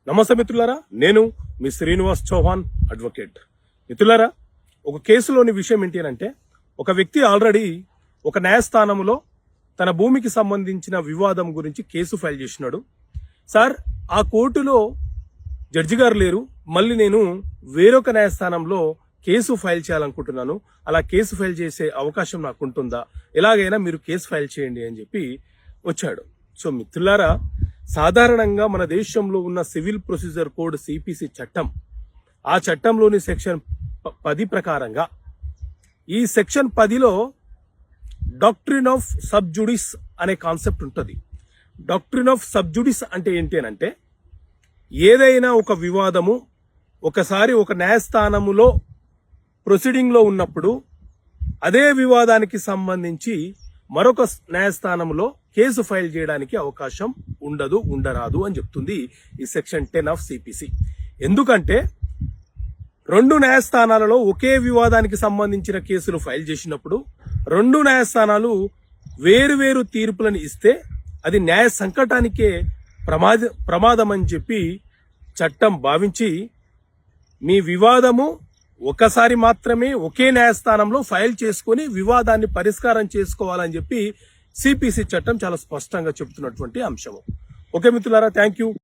నమస్తే మిత్రులారా, నేను మీ శ్రీనివాస్ చౌహాన్ అడ్వకేట్. మిత్రులారా, ఒక కేసులోని విషయం ఏంటి అంటే, ఒక వ్యక్తి ఆల్రెడీ ఒక న్యాయస్థానంలో తన భూమికి సంబంధించిన వివాదం గురించి కేసు ఫైల్ చేసినాడు. సార్, ఆ కోర్టులో జడ్జి గారు లేరు, మళ్ళీ నేను వేరొక న్యాయస్థానంలో కేసు ఫైల్ చేయాలనుకుంటున్నాను, అలా కేసు ఫైల్ చేసే అవకాశం నాకు ఉంటుందా, ఎలాగైనా మీరు కేసు ఫైల్ చేయండి అని చెప్పి వచ్చాడు. సో మిత్రులారా, సాధారణంగా మన దేశంలో ఉన్న సివిల్ ప్రొసీజర్ కోడ్ సిపిసి చట్టం, ఆ చట్టంలోని సెక్షన్ 10 ప్రకారంగా ఈ సెక్షన్ 10లో డాక్ట్రిన్ ఆఫ్ సబ్ జుడిస్ అనే కాన్సెప్ట్ ఉంటుంది. డాక్ట్రిన్ ఆఫ్ సబ్ జుడిస్ అంటే ఏంటి అంటే, ఏదైనా ఒక వివాదము ఒకసారి ఒక న్యాయస్థానములో ప్రొసీడింగ్లో ఉన్నప్పుడు అదే వివాదానికి సంబంధించి మరొక న్యాయస్థానంలో కేసు ఫైల్ చేయడానికి అవకాశం ఉండరాదు అని చెప్తుంది ఈ సెక్షన్ 10 ఆఫ్ సిపిసి. ఎందుకంటే 2 న్యాయస్థానాలలో ఒకే వివాదానికి సంబంధించిన కేసులు ఫైల్ చేసినప్పుడు 2 న్యాయస్థానాలు వేరు తీర్పులను ఇస్తే అది న్యాయ సంకటానికే ప్రమాదం అని చెప్పి చట్టం భావించి, మీ వివాదము ఒకసారి మాత్రమే ఒకే న్యాయస్థానంలో ఫైల్ చేసుకుని వివాదాన్ని పరిష్కారం చేసుకోవాలని చెప్పి సిపిసి చట్టం చాలా స్పష్టంగా చెబుతున్నటువంటి అంశము. ఓకే మిత్రులారా, థ్యాంక్ యూ.